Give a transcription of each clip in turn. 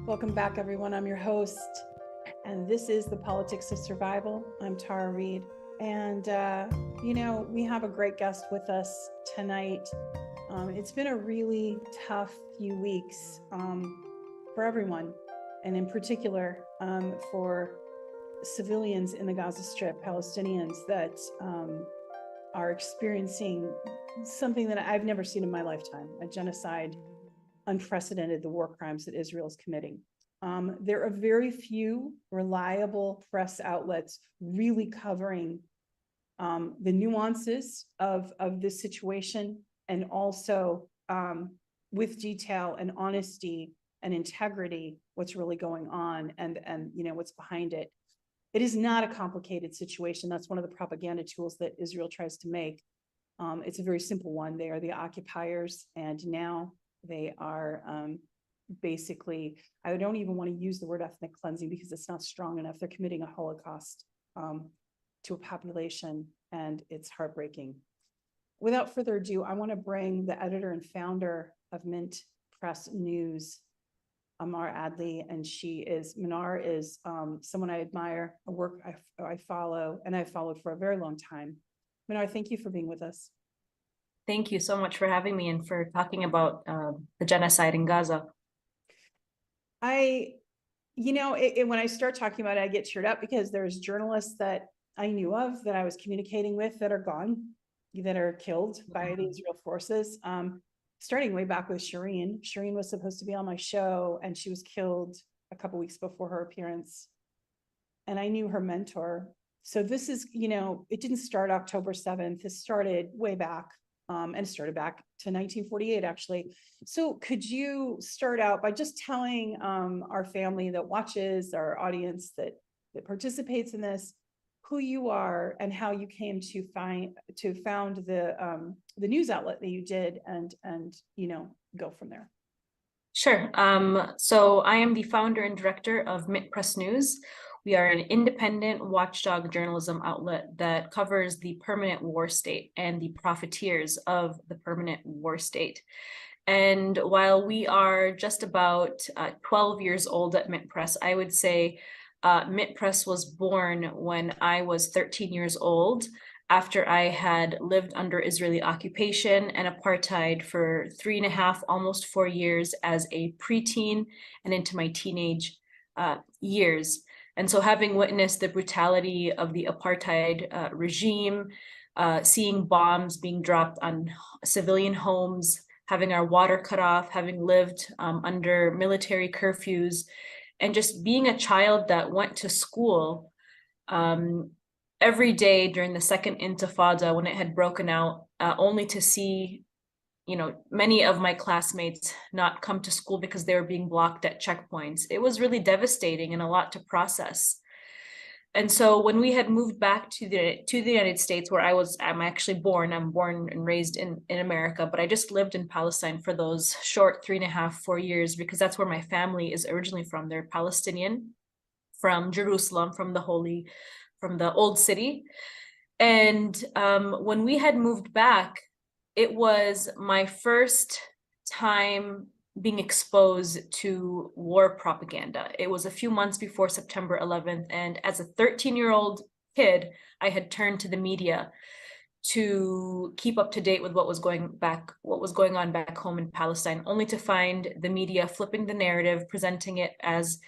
Welcome back, everyone. I'm your host, and this is The Politics of Survival. I'm TheTaraReade, and we have a great guest with us tonight. It's been a really tough few weeks for everyone, and in particular for civilians in the Gaza Strip, Palestinians that are experiencing something that I've never seen in my lifetime, a genocide, unprecedented, the war crimes that Israel is committing. There are very few reliable press outlets really covering the nuances of this situation, and also with detail and honesty and integrity, what's really going on and what's behind it. It is not a complicated situation. That's one of the propaganda tools that Israel tries to make. It's a very simple one. They are the occupiers, and now they are basically, I don't even want to use the word ethnic cleansing because it's not strong enough. They're committing a Holocaust to a population, and it's heartbreaking. Without further ado, I want to bring the editor and founder of MintPress News, Mnar Adley, and Mnar is someone I admire, a work I follow, and I've followed for a very long time. Mnar, thank you for being with us. Thank you so much for having me and for talking about the genocide in Gaza. When I start talking about it, I get cheered up because there's journalists that I knew of, that I was communicating with, that are gone, that are killed by the Israel forces. Starting way back with Shireen. Shireen was supposed to be on my show, and she was killed a couple weeks before her appearance. And I knew her mentor. So this is, it didn't start October 7th. This started way back. And it started back to 1948, actually. So could you start out by just telling our family that watches, our audience that participates in this, who you are and how you came to found the news outlet that you did, and go from there? Sure. So I am the founder and director of MintPress News. We are an independent watchdog journalism outlet that covers the permanent war state and the profiteers of the permanent war state. And while we are just about 12 years old at MintPress, I would say MintPress was born when I was 13 years old, after I had lived under Israeli occupation and apartheid for 3.5, almost 4 years as a preteen and into my teenage years. And so having witnessed the brutality of the apartheid regime, seeing bombs being dropped on civilian homes, having our water cut off, having lived under military curfews, and just being a child that went to school every day during the second Intifada when it had broken out, only to see many of my classmates not come to school because they were being blocked at checkpoints. It was really devastating and a lot to process. And so when we had moved back to the United States, where I'm actually born, I'm born and raised in America, but I just lived in Palestine for those short 3.5, 4 years, because that's where my family is originally from. They're Palestinian, from Jerusalem, from the old city. And when we had moved back, it was my first time being exposed to war propaganda. It was a few months before September 11th. And as a 13-year-old kid, I had turned to the media to keep up to date with what was going on back home in Palestine, only to find the media flipping the narrative, presenting it as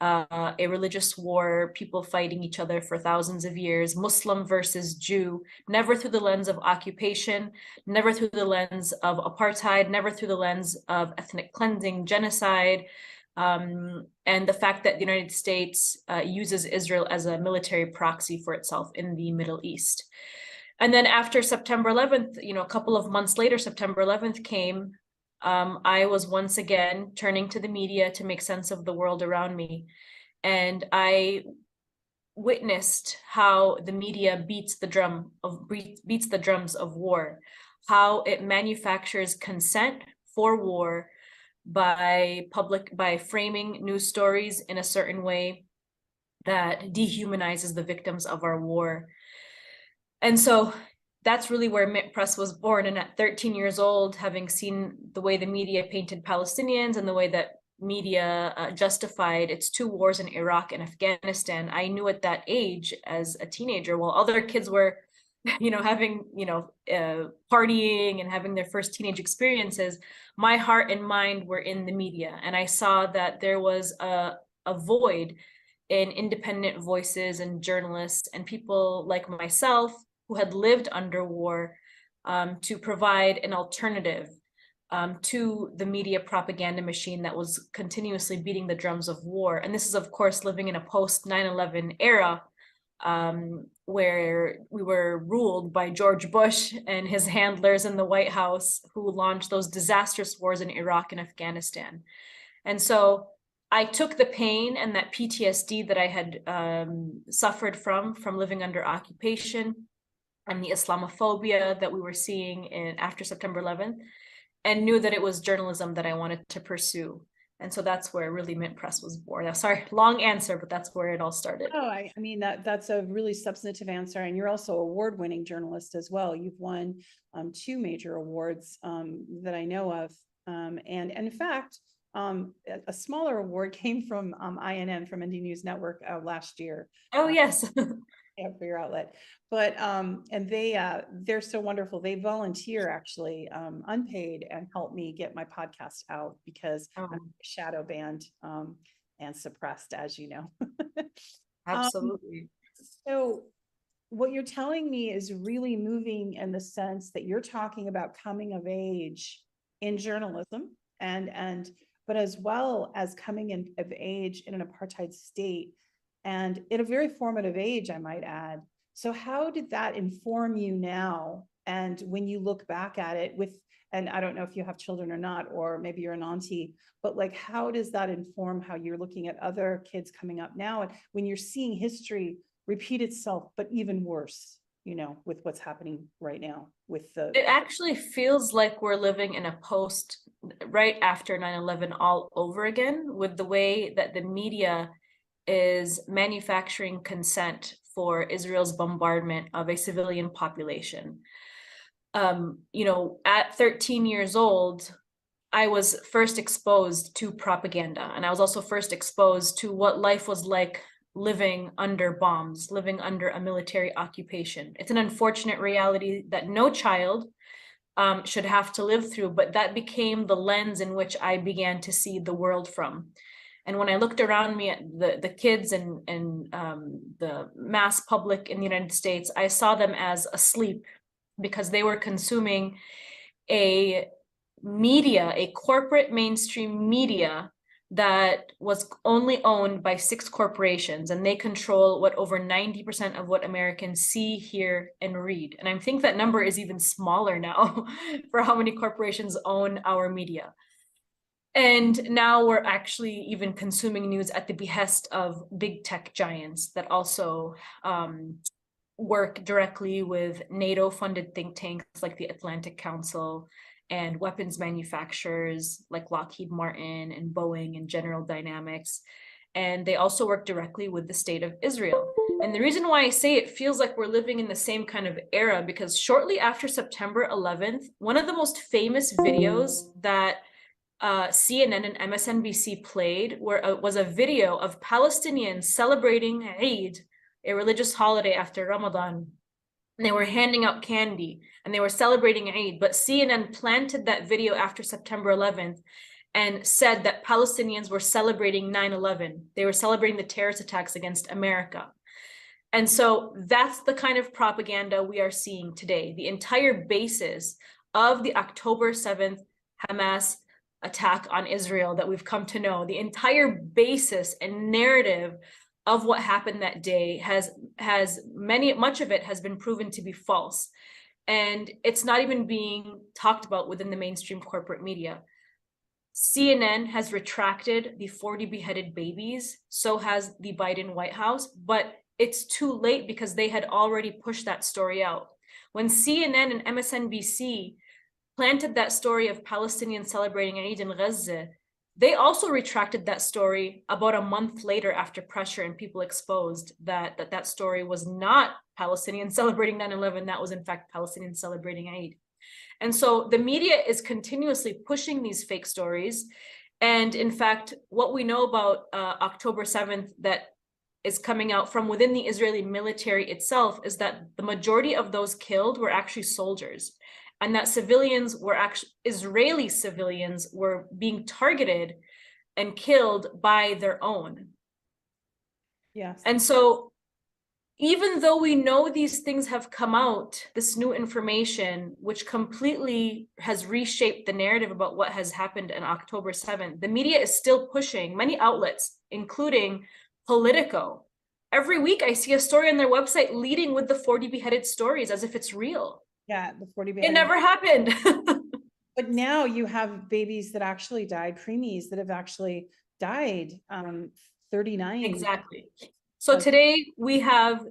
a religious war, people fighting each other for thousands of years, Muslim versus Jew, never through the lens of occupation, never through the lens of apartheid, never through the lens of ethnic cleansing, genocide, and the fact that the United States uses Israel as a military proxy for itself in the Middle East. And then after September 11th, a couple of months later, September 11th came. I was once again turning to the media to make sense of the world around me. And I witnessed how the media beats the drums of war, how it manufactures consent for war by framing news stories in a certain way that dehumanizes the victims of our war. And so that's really where MintPress was born. And at 13 years old, having seen the way the media painted Palestinians and the way that media justified its two wars in Iraq and Afghanistan, I knew at that age as a teenager, while other kids were, having, partying and having their first teenage experiences, my heart and mind were in the media. And I saw that there was a void in independent voices and journalists and people like myself who had lived under war, to provide an alternative to the media propaganda machine that was continuously beating the drums of war. And this is, of course, living in a post 9/11 era, where we were ruled by George Bush and his handlers in the White House, who launched those disastrous wars in Iraq and Afghanistan. And so I took the pain and that PTSD that I had suffered from living under occupation and the Islamophobia that we were seeing after September 11th, and knew that it was journalism that I wanted to pursue. And so that's where really MintPress was born. Now, sorry, long answer, but that's where it all started. Oh, I mean, that's a really substantive answer. And you're also award-winning journalist as well. You've won 2 major awards that I know of. And in fact, a smaller award came from INN, from Indie News Network, last year. Oh, yes. For your outlet. But and they're so wonderful. They volunteer actually unpaid and help me get my podcast out, because I'm shadow banned and suppressed, as you know. Absolutely. So what you're telling me is really moving, in the sense that you're talking about coming of age in journalism, but as well as coming of age in an apartheid state, and in a very formative age, I might add. So how did that inform you now? And when you look back at it and I don't know if you have children or not, or maybe you're an auntie, but like, how does that inform how you're looking at other kids coming up now? And when you're seeing history repeat itself, but even worse, with what's happening right now it actually feels like we're living in a post right after 9/11 all over again, with the way that the media is manufacturing consent for Israel's bombardment of a civilian population. At 13 years old, I was first exposed to propaganda, and I was also first exposed to what life was like living under bombs, living under a military occupation. It's an unfortunate reality that no child should have to live through, but that became the lens in which I began to see the world from. And when I looked around me at the kids and the mass public in the United States, I saw them as asleep, because they were consuming a corporate mainstream media that was only owned by 6 corporations, and they control what over 90% of what Americans see, hear, and read. And I think that number is even smaller now for how many corporations own our media. And now we're actually even consuming news at the behest of big tech giants that also work directly with NATO-funded think tanks like the Atlantic Council, and weapons manufacturers like Lockheed Martin and Boeing and General Dynamics. And they also work directly with the state of Israel. And the reason why I say it feels like we're living in the same kind of era, because shortly after September 11th, one of the most famous videos that CNN and MSNBC played was a video of Palestinians celebrating Eid, a religious holiday after Ramadan. And they were handing out candy and they were celebrating Eid, but CNN planted that video after September 11th and said that Palestinians were celebrating 9/11. They were celebrating the terrorist attacks against America. And so that's the kind of propaganda we are seeing today. The entire basis of the October 7th Hamas attack on Israel that we've come to know, the entire basis and narrative of what happened that day much of it has been proven to be false. And it's not even being talked about within the mainstream corporate media. CNN has retracted the 40 beheaded babies, so has the Biden White House, but it's too late because they had already pushed that story out. When CNN and MSNBC planted that story of Palestinians celebrating Eid in Gaza, they also retracted that story about a month later after pressure and people exposed that story was not Palestinians celebrating 9/11. That was in fact Palestinians celebrating Eid. And so the media is continuously pushing these fake stories And in fact, what we know about October 7th that is coming out from within the Israeli military itself is that the majority of those killed were actually soldiers, and that civilians were actually, Israeli civilians were being targeted and killed by their own. Yes. And so even though we know these things have come out, this new information, which completely has reshaped the narrative about what has happened on October 7th, the media is still pushing, many outlets, including Politico. Every week I see a story on their website leading with the 40 beheaded stories as if it's real. Yeah, the 40 It beheaded. never happened. But now you have babies that actually died, preemies that have actually died, 39. Exactly. So today we have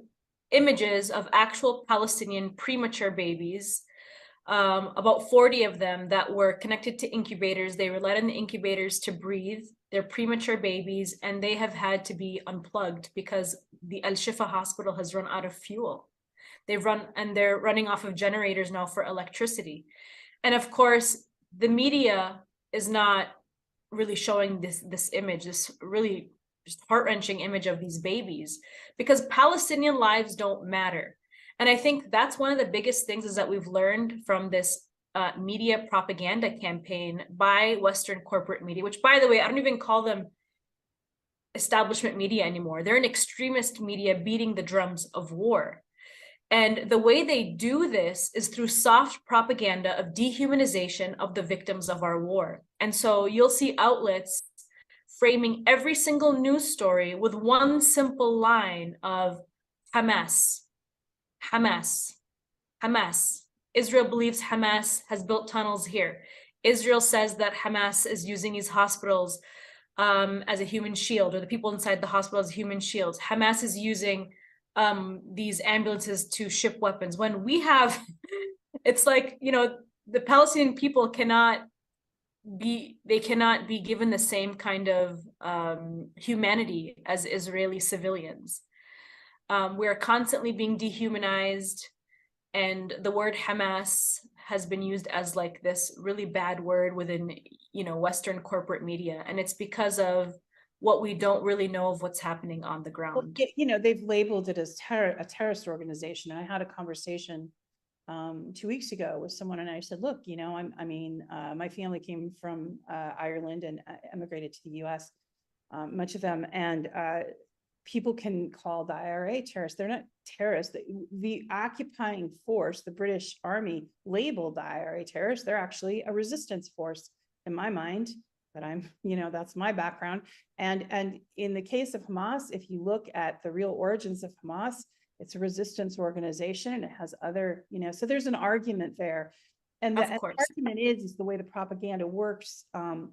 images of actual Palestinian premature babies, about 40 of them that were connected to incubators. They were let in the incubators to breathe. They're premature babies, and they have had to be unplugged because the Al Shifa hospital has run out of fuel. They're running off of generators now for electricity. And of course, the media is not really showing this image, this really just heart-wrenching image of these babies, because Palestinian lives don't matter. And I think that's one of the biggest things is that we've learned from this media propaganda campaign by Western corporate media, which, by the way, I don't even call them establishment media anymore. They're an extremist media beating the drums of war. And the way they do this is through soft propaganda of dehumanization of the victims of our war. And so you'll see outlets framing every single news story with one simple line of Hamas, Hamas, Hamas. Israel believes Hamas has built tunnels here. Israel says that Hamas is using these hospitals as a human shield, or the people inside the hospital as human shields. Hamas is using these ambulances to ship weapons. When we have, it's like, you know, the Palestinian people cannot be given the same kind of humanity as Israeli civilians. We are constantly being dehumanized, and the word Hamas has been used as like this really bad word within, you know, Western corporate media, and it's because of what we don't really know of what's happening on the ground. Well, you know, they've labeled it as a terrorist organization. And I had a conversation 2 weeks ago with someone, and I said, look, you know, my family came from Ireland and emigrated to the US, much of them, and people can call the IRA terrorists. They're not terrorists. The occupying force, the British Army, labeled the IRA terrorists. They're actually a resistance force in my mind. But I'm, you know, that's my background. And in the case of Hamas, if you look at the real origins of Hamas, it's a resistance organization, and it has other, you know, so there's an argument there. And the argument is the way the propaganda works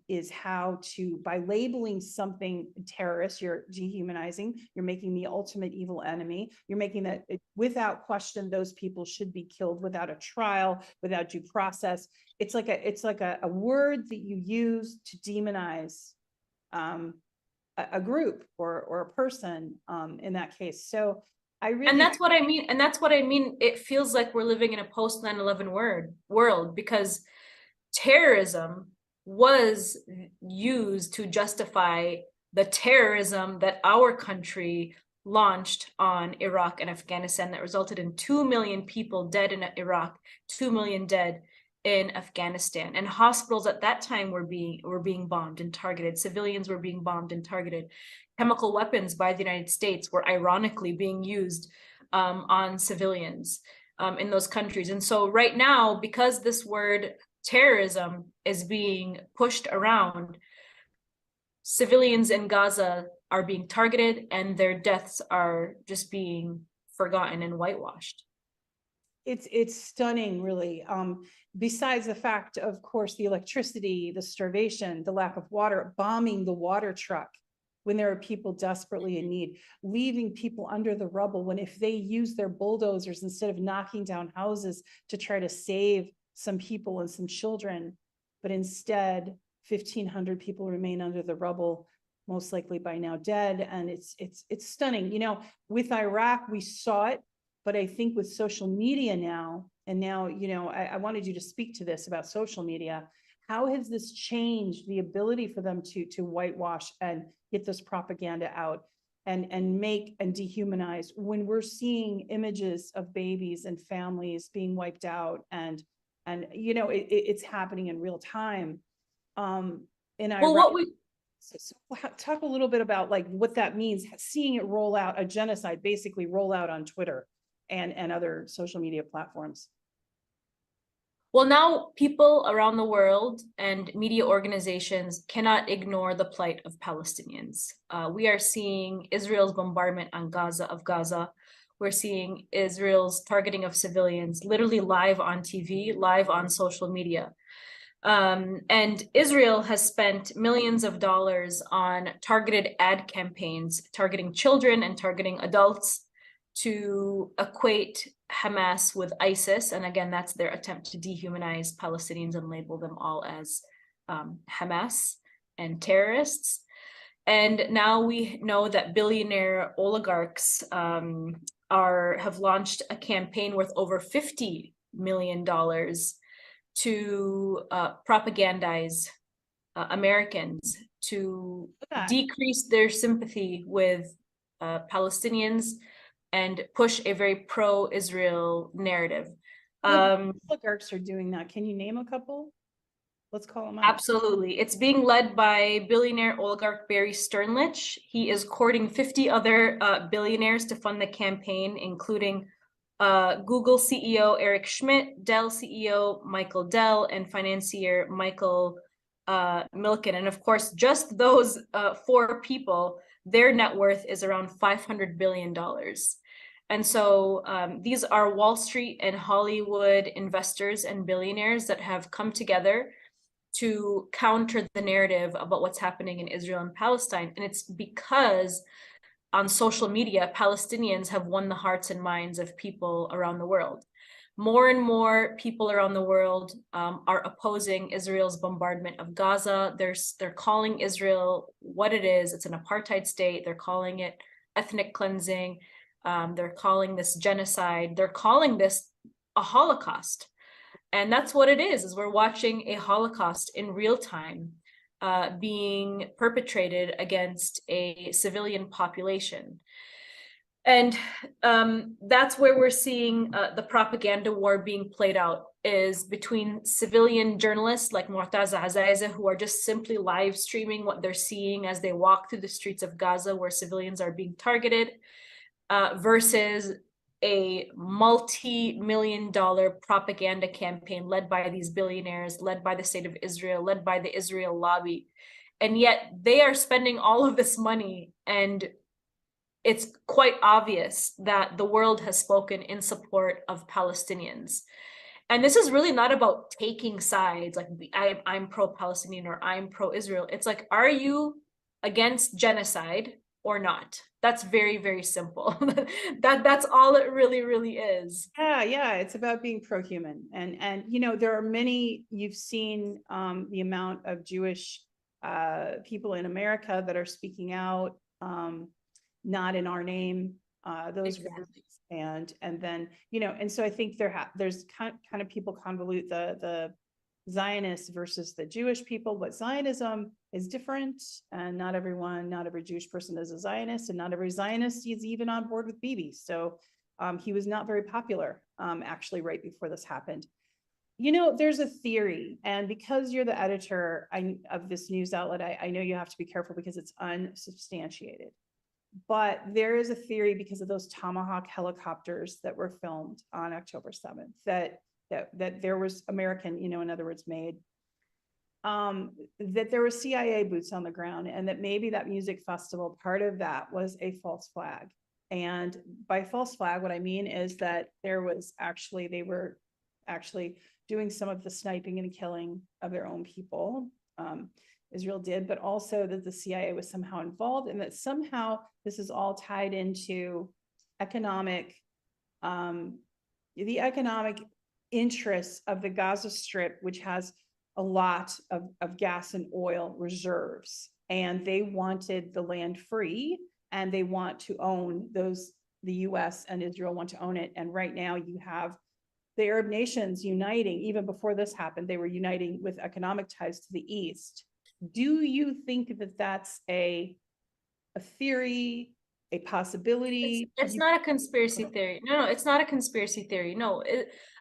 is how to, by labeling something terrorist, you're dehumanizing, you're making the ultimate evil enemy, you're making that without question, those people should be killed without a trial, without due process. It's like a word that you use to demonize a group or a person in that case. So and that's what I mean. And that's what I mean. It feels like we're living in a post 9/11 world, because terrorism was used to justify the terrorism that our country launched on Iraq and Afghanistan that resulted in 2 million people dead in Iraq, 2 million dead in Afghanistan. And hospitals at that time were being bombed and targeted. Civilians were being bombed and targeted. Chemical weapons by the United States were ironically being used on civilians in those countries. And so right now, because this word terrorism is being pushed around, civilians in Gaza are being targeted, and their deaths are just being forgotten and whitewashed. It's stunning, really. Besides the fact, of course, the electricity, the starvation, the lack of water, bombing the water truck when there are people desperately in need, leaving people under the rubble, when if they use their bulldozers instead of knocking down houses to try to save some people and some children, but instead 1,500 people remain under the rubble, most likely by now dead. And it's stunning. You know, with Iraq, we saw it, but I think with social media now, and now, you know, I wanted you to speak to this about social media, how has this changed the ability for them to whitewash and get this propaganda out and make and dehumanize when we're seeing images of babies and families being wiped out and you know it's happening in real time. And I so talk a little bit about like what that means, seeing it roll out, a genocide basically roll out on Twitter and other social media platforms. Well, now people around the world and media organizations cannot ignore the plight of Palestinians. We are seeing Israel's bombardment of Gaza. We're seeing Israel's targeting of civilians literally live on TV, live on social media. And Israel has spent millions of dollars on targeted ad campaigns, targeting children and targeting adults to equate Hamas with ISIS. And again, that's their attempt to dehumanize Palestinians and label them all as Hamas and terrorists. And now we know that billionaire oligarchs have launched a campaign worth over $50 million to propagandize Americans to decrease their sympathy with Palestinians and push a very pro-Israel narrative. Oligarchs are doing that. Can you name a couple? Let's call them out. Absolutely. It's being led by billionaire oligarch Barry Sternlich. He is courting 50 other billionaires to fund the campaign, including Google CEO Eric Schmidt, Dell CEO Michael Dell, and financier Michael Milken. And of course, just those 4 people, their net worth is around $500 billion. And so these are Wall Street and Hollywood investors and billionaires that have come together to counter the narrative about what's happening in Israel and Palestine. And it's because on social media, Palestinians have won the hearts and minds of people around the world. More and more people around the world are opposing Israel's bombardment of Gaza. They're calling Israel what it is. It's an apartheid state. They're calling it ethnic cleansing. They're calling this genocide. They're calling this a Holocaust. And that's what it is we're watching a Holocaust in real time being perpetrated against a civilian population. And that's where we're seeing the propaganda war being played out, is between civilian journalists like Mu'taza Azaiza, who are just simply live streaming what they're seeing as they walk through the streets of Gaza where civilians are being targeted, versus a multi-million-dollar propaganda campaign led by these billionaires, led by the state of Israel, led by the Israel lobby. And yet they are spending all of this money, and it's quite obvious that the world has spoken in support of Palestinians. And this is really not about taking sides, like I'm pro-Palestinian or I'm pro-Israel. It's like, are you against genocide or not? That's very, very simple. That's all it really, really is. Yeah, it's about being pro-human. And you know, there are many, you've seen the amount of Jewish people in America that are speaking out, not in our name, those Exactly. and then, you know, and so I think there's kind of people convolute the Zionists versus the Jewish people, but Zionism is different, and not every Jewish person is a Zionist, and not every Zionist is even on board with Bibi. So he was not very popular, actually, right before this happened. You know, there's a theory, and because you're the editor of this news outlet, I know you have to be careful because it's unsubstantiated. But there is a theory, because of those Tomahawk helicopters that were filmed on October 7th, that there was American, you know, in other words, made, that there were CIA boots on the ground, and that maybe that music festival, part of that was a false flag. And by false flag, what I mean is that they were actually doing some of the sniping and killing of their own people. Israel did, but also that the CIA was somehow involved, and that somehow this is all tied into the economic interests of the Gaza Strip, which has a lot of gas and oil reserves, and they wanted the land free, and they want to own those. The US and Israel want to own it. And right now you have the Arab nations uniting, even before this happened, they were uniting with economic ties to the East. Do you think that that's a theory, a possibility? It's not a conspiracy theory. No, it's not a conspiracy theory. No,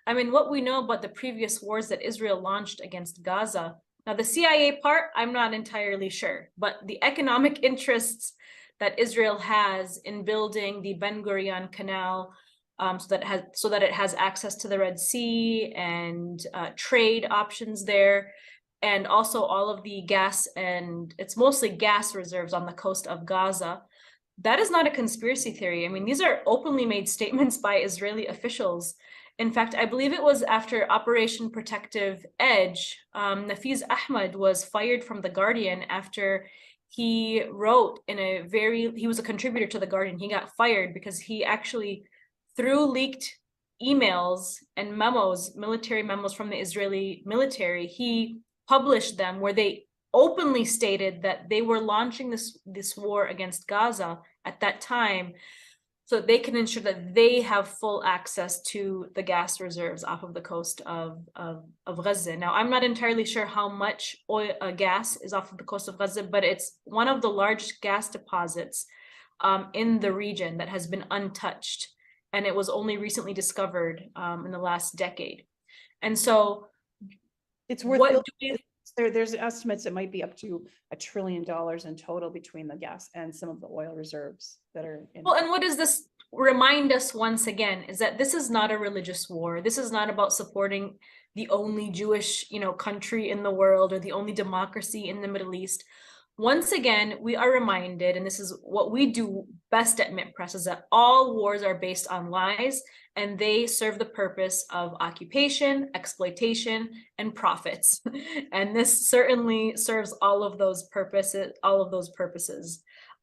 I mean, what we know about the previous wars that Israel launched against Gaza. Now, the CIA part, I'm not entirely sure, but the economic interests that Israel has in building the Ben Gurion Canal, so that it has access to the Red Sea and trade options there, and also all of the gas, and it's mostly gas reserves on the coast of Gaza. That is not a conspiracy theory. I mean, these are openly made statements by Israeli officials. In fact, I believe it was after Operation Protective Edge, Nafiz Ahmed was fired from The Guardian after he wrote he was a contributor to The Guardian. He got fired because he actually, through leaked emails and memos, military memos from the Israeli military, he published them where they openly stated that they were launching this war against Gaza at that time so they can ensure that they have full access to the gas reserves off of the coast of Gaza. Now, I'm not entirely sure how much gas is off of the coast of Gaza, but it's one of the largest gas deposits in the region that has been untouched. And it was only recently discovered in the last decade. And so it's worth there's estimates it might be up to $1 trillion in total between the gas and some of the oil reserves that are in. Well, and what does this remind us once again is that this is not a religious war. This is not about supporting the only Jewish, country in the world or the only democracy in the Middle East. Once again, we are reminded, and this is what we do best at MintPress, is that all wars are based on lies, and they serve the purpose of occupation, exploitation, and profits. And this certainly serves all of those purposes.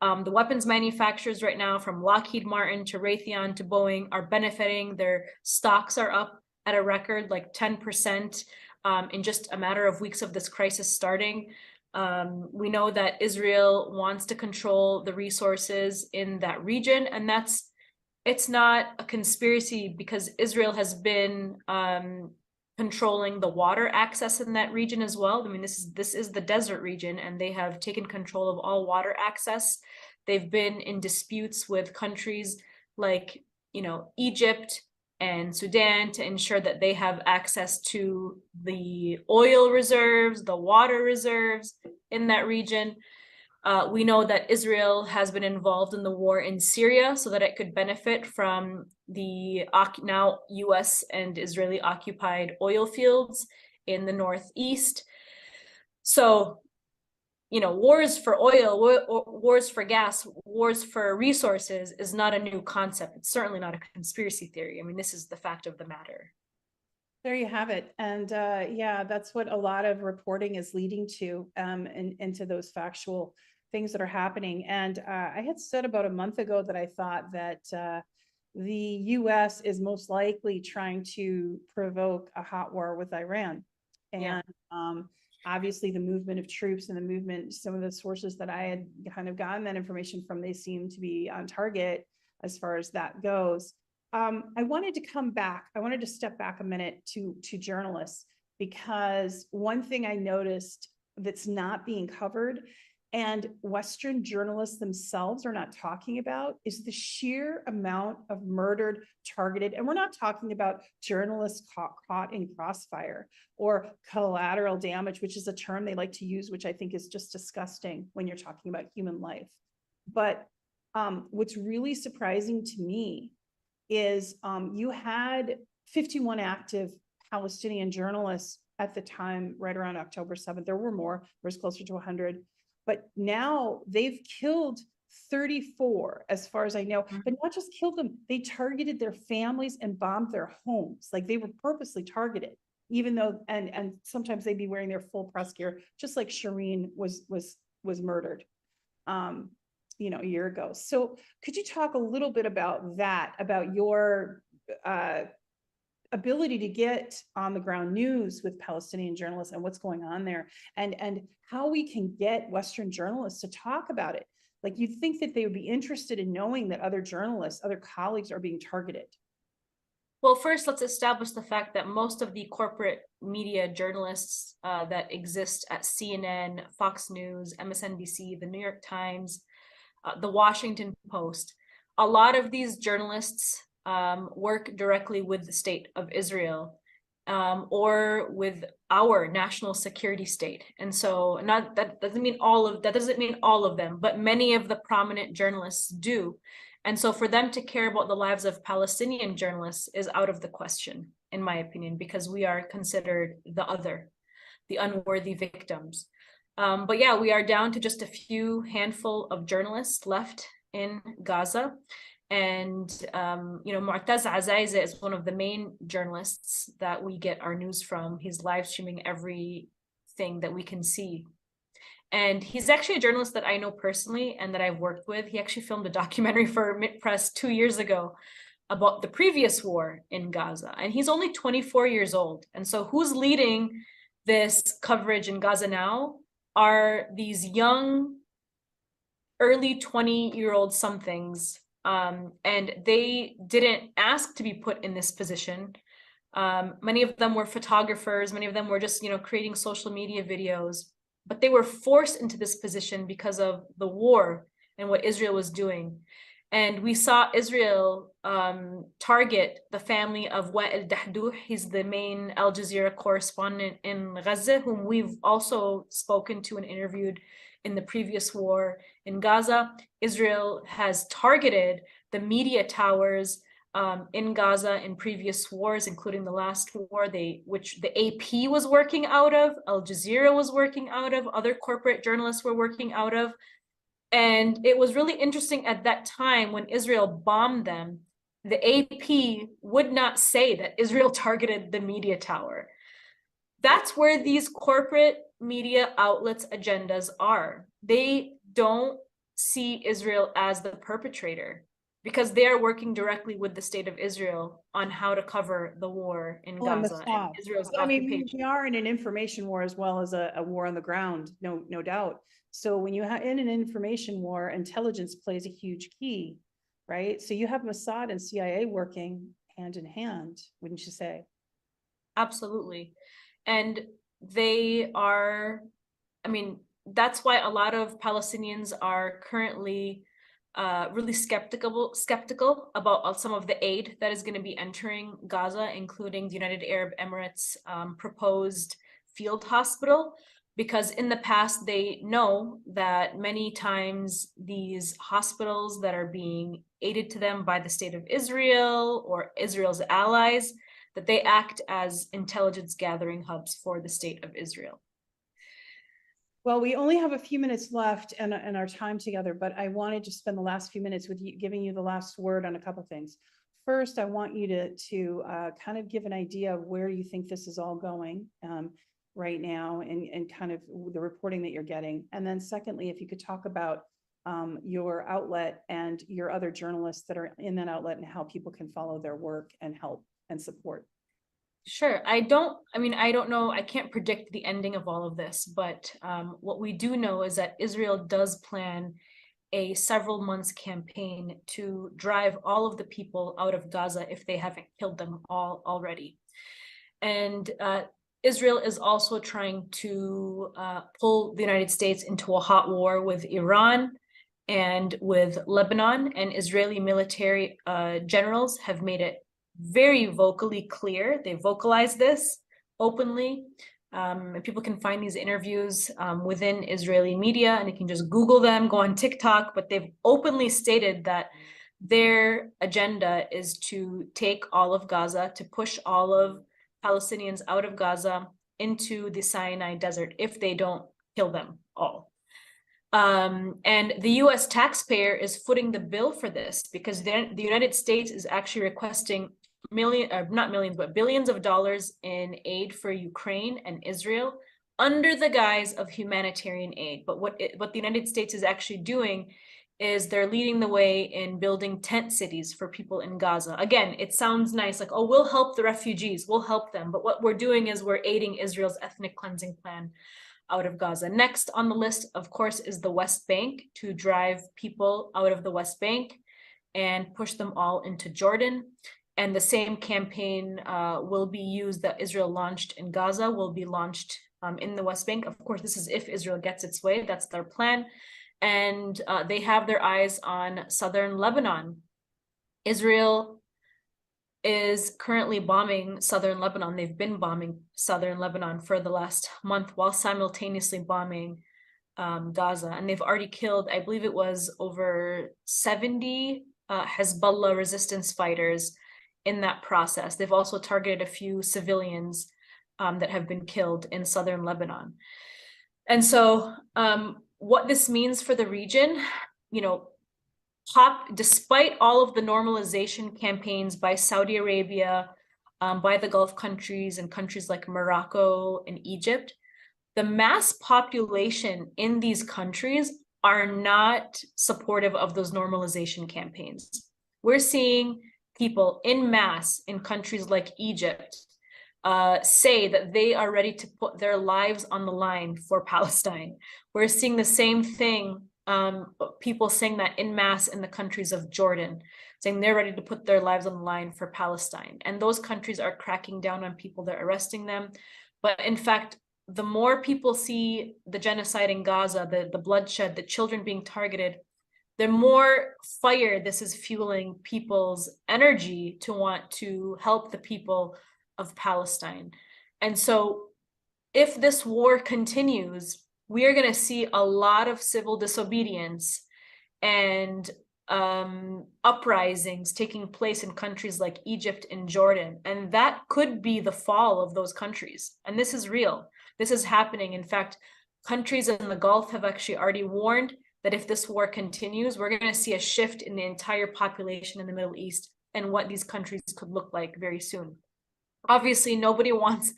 The weapons manufacturers right now, from Lockheed Martin to Raytheon to Boeing, are benefiting. Their stocks are up at a record like 10% in just a matter of weeks of this crisis starting. We know that Israel wants to control the resources in that region, and it's not a conspiracy because Israel has been controlling the water access in that region as well. I mean, this is the desert region, and they have taken control of all water access. They've been in disputes with countries like, Egypt and Sudan to ensure that they have access to the oil reserves, the water reserves in that region. We know that Israel has been involved in the war in Syria so that it could benefit from the now US and Israeli occupied oil fields in the Northeast. So, wars for oil, wars for gas, wars for resources is not a new concept. It's certainly not a conspiracy theory. I mean, this is the fact of the matter. There you have it. And yeah, that's what a lot of reporting is leading to, into those factual things that are happening. And I had said about a month ago that I thought that the US is most likely trying to provoke a hot war with Iran. And obviously the movement of troops and the movement, some of the sources that I had kind of gotten that information from, they seem to be on target as far as that goes. I wanted to come back. I wanted to step back a minute to journalists, because one thing I noticed that's not being covered, and Western journalists themselves are not talking about, is the sheer amount of murdered, targeted, and we're not talking about journalists caught in crossfire or collateral damage, which is a term they like to use, which I think is just disgusting when you're talking about human life. But what's really surprising to me is you had 51 active Palestinian journalists at the time, right around October 7th. There were more, there was closer to 100. But now they've killed 34, as far as I know, but not just killed them, they targeted their families and bombed their homes. Like, they were purposely targeted, even though, and sometimes they'd be wearing their full press gear, just like Shireen was murdered, a year ago. So could you talk a little bit about that, about your ability to get on the ground news with Palestinian journalists and what's going on there, and how we can get Western journalists to talk about it? Like, you'd think that they would be interested in knowing that other journalists, other colleagues are being targeted. Well, first, let's establish the fact that most of the corporate media journalists that exist at CNN, Fox News, MSNBC, the New York Times, the Washington Post, a lot of these journalists work directly with the state of Israel or with our national security state. And so that doesn't mean all of them, but many of the prominent journalists do. And so for them to care about the lives of Palestinian journalists is out of the question, in my opinion, because we are considered the other, the unworthy victims. But yeah, we are down to just a few handful of journalists left in Gaza. And, Mu'taz Azaiza is one of the main journalists that we get our news from. He's live streaming everything that we can see. And he's actually a journalist that I know personally and that I've worked with. He actually filmed a documentary for MintPress 2 years ago about the previous war in Gaza. And he's only 24 years old. And so who's leading this coverage in Gaza now are these young, early 20-year-old somethings. And they didn't ask to be put in this position. Many of them were photographers. Many of them were just, creating social media videos. But they were forced into this position because of the war and what Israel was doing. And we saw Israel target the family of Wa'il Dahdouh. He's the main Al Jazeera correspondent in Gaza, whom we've also spoken to and interviewed in the previous war in Gaza. Israel has targeted the media towers in Gaza in previous wars, including the last war, which the AP was working out of, Al Jazeera was working out of, other corporate journalists were working out of. And it was really interesting at that time when Israel bombed them, the AP would not say that Israel targeted the media tower. That's where these corporate media outlets' agendas are. They don't see Israel as the perpetrator, because they are working directly with the state of Israel on how to cover the war in Gaza and Israel's occupation. We are in an information war as well as a war on the ground, no doubt. So when you have in an information war, intelligence plays a huge key, right? So you have Mossad and CIA working hand in hand, wouldn't you say? Absolutely. And they are, that's why a lot of Palestinians are currently really skeptical about some of the aid that is going to be entering Gaza, including the United Arab Emirates proposed field hospital, because in the past they know that many times these hospitals that are being aided to them by the state of Israel or Israel's allies, that they act as intelligence gathering hubs for the state of Israel. Well, we only have a few minutes left in our time together, but I wanted to spend the last few minutes with you, giving you the last word on a couple of things. First, I want you to kind of give an idea of where you think this is all going right now and kind of the reporting that you're getting. And then secondly, if you could talk about your outlet and your other journalists that are in that outlet and how people can follow their work and help and support. Sure. I don't know. I can't predict the ending of all of this, but what we do know is that Israel does plan a several months campaign to drive all of the people out of Gaza if they haven't killed them all already. And Israel is also trying to pull the United States into a hot war with Iran and with Lebanon, and Israeli military generals have made it very vocally clear. They vocalize this openly. And people can find these interviews within Israeli media, and you can just Google them, go on TikTok, but they've openly stated that their agenda is to take all of Gaza, to push all of Palestinians out of Gaza into the Sinai Desert if they don't kill them all. And the US taxpayer is footing the bill for this, because the United States is actually requesting billions of dollars in aid for Ukraine and Israel under the guise of humanitarian aid. But what the United States is actually doing is they're leading the way in building tent cities for people in Gaza. Again, it sounds nice, like, oh, we'll help the refugees, we'll help them. But what we're doing is we're aiding Israel's ethnic cleansing plan out of Gaza. Next on the list, of course, is the West Bank, to drive people out of the West Bank and push them all into Jordan. And the same campaign will be used that Israel launched in Gaza, will be launched in the West Bank. Of course, this is if Israel gets its way, that's their plan. And they have their eyes on southern Lebanon. Israel is currently bombing southern Lebanon. They've been bombing southern Lebanon for the last month while simultaneously bombing Gaza. And they've already killed, I believe it was over 70 Hezbollah resistance fighters in that process. They've also targeted a few civilians that have been killed in southern Lebanon. And so what this means for the region, despite all of the normalization campaigns by Saudi Arabia, by the Gulf countries and countries like Morocco and Egypt, the mass population in these countries are not supportive of those normalization campaigns. We're seeing people in mass in countries like Egypt say that they are ready to put their lives on the line for Palestine. We're seeing the same thing, people saying that in mass in the countries of Jordan, saying they're ready to put their lives on the line for Palestine. And those countries are cracking down on people, they're arresting them. But in fact, the more people see the genocide in Gaza, the bloodshed, the children being targeted, the more fire this is fueling people's energy to want to help the people of Palestine. And so if this war continues, we are going to see a lot of civil disobedience and uprisings taking place in countries like Egypt and Jordan. And that could be the fall of those countries. And this is real. This is happening. In fact, countries in the Gulf have actually already warned that if this war continues, we're going to see a shift in the entire population in the Middle East and what these countries could look like very soon. Obviously, nobody wants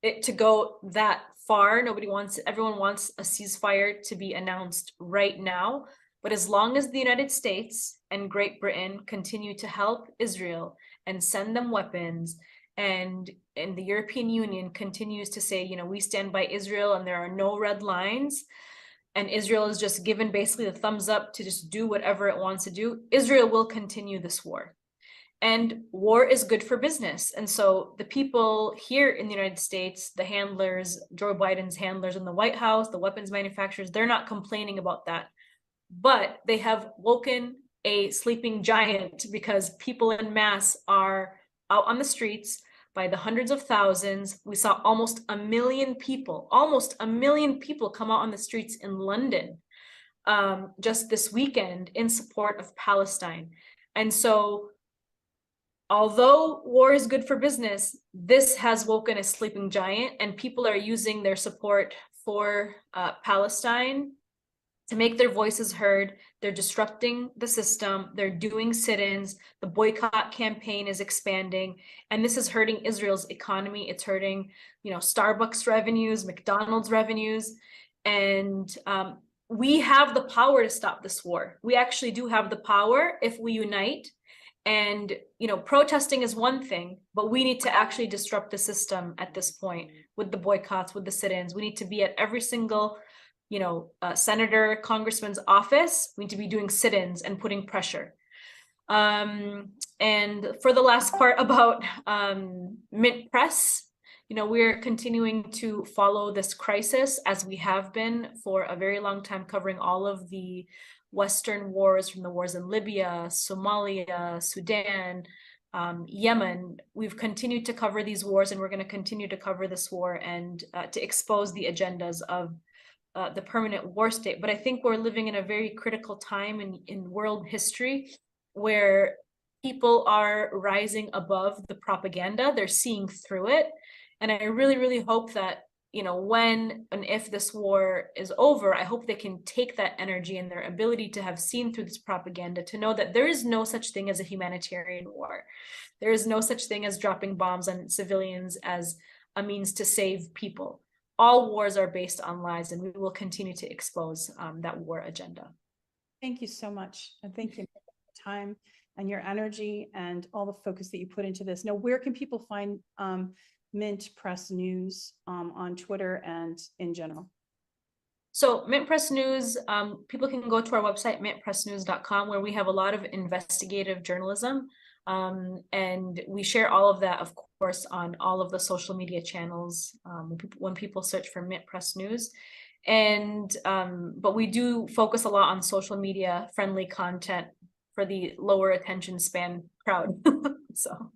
it to go that far. Everyone wants a ceasefire to be announced right now. But as long as the United States and Great Britain continue to help Israel and send them weapons, and the European Union continues to say, we stand by Israel and there are no red lines, and Israel is just given basically the thumbs up to just do whatever it wants to do, Israel will continue this war. And war is good for business. And so the people here in the United States, the handlers, Joe Biden's handlers in the White House, the weapons manufacturers, they're not complaining about that. But they have woken a sleeping giant because people in mass are out on the streets by the hundreds of thousands. We saw almost a million people come out on the streets in London just this weekend in support of Palestine. And so although war is good for business, this has woken a sleeping giant, and people are using their support for Palestine to make their voices heard. They're disrupting the system. They're doing sit-ins. The boycott campaign is expanding, and this is hurting Israel's economy. It's hurting, Starbucks revenues, McDonald's revenues, and we have the power to stop this war. We actually do have the power if we unite. And, protesting is one thing, but we need to actually disrupt the system at this point with the boycotts, with the sit-ins. We need to be at every single, senator, congressman's office. We need to be doing sit-ins and putting pressure. And for the last part about MintPress, we're continuing to follow this crisis as we have been for a very long time, covering all of the Western wars, from the wars in Libya, Somalia, Sudan, Yemen. We've continued to cover these wars, and we're going to continue to cover this war and to expose the agendas of the permanent war state. But I think we're living in a very critical time in world history where people are rising above the propaganda. They're seeing through it. And I really, really hope that when and if this war is over, I hope they can take that energy and their ability to have seen through this propaganda to know that there is no such thing as a humanitarian war. There is no such thing as dropping bombs on civilians as a means to save people. All wars are based on lies, and we will continue to expose that war agenda. Thank you so much. And thank you for the time and your energy and all the focus that you put into this. Now, where can people find MintPress News on Twitter and in general? So MintPress News, people can go to our website, mintpressnews.com, where we have a lot of investigative journalism. And we share all of that, of course, on all of the social media channels when people search for MintPress News. And but we do focus a lot on social media friendly content for the lower attention span crowd. So.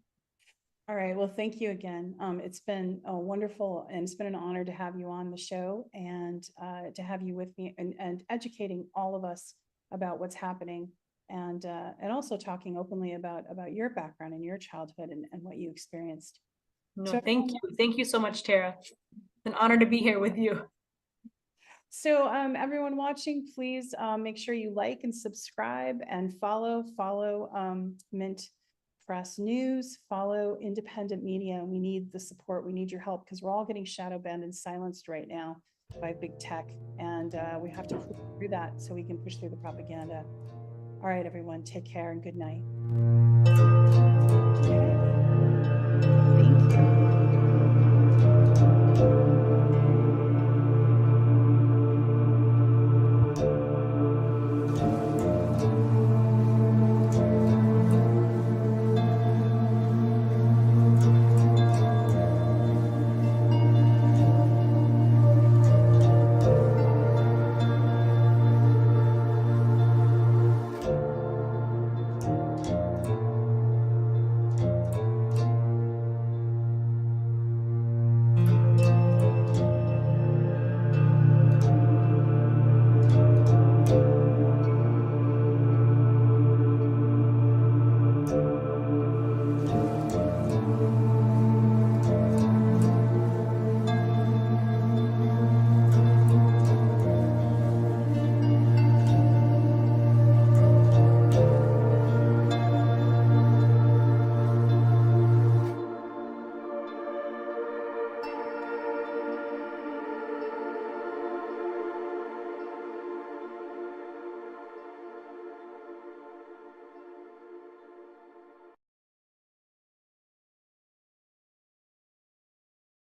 All right. Well, thank you again. It's been wonderful, and it's been an honor to have you on the show and to have you with me and educating all of us about what's happening, and also talking openly about your background and your childhood and what you experienced. No, thank you. Thank you so much, Tara. It's an honor to be here with you. So everyone watching, please make sure you like and subscribe and follow MintPress News, follow independent media. We need the support. We need your help because we're all getting shadow banned and silenced right now by big tech. And we have to push through that so we can push through the propaganda. All right, everyone, take care and good night. Okay. Thank you.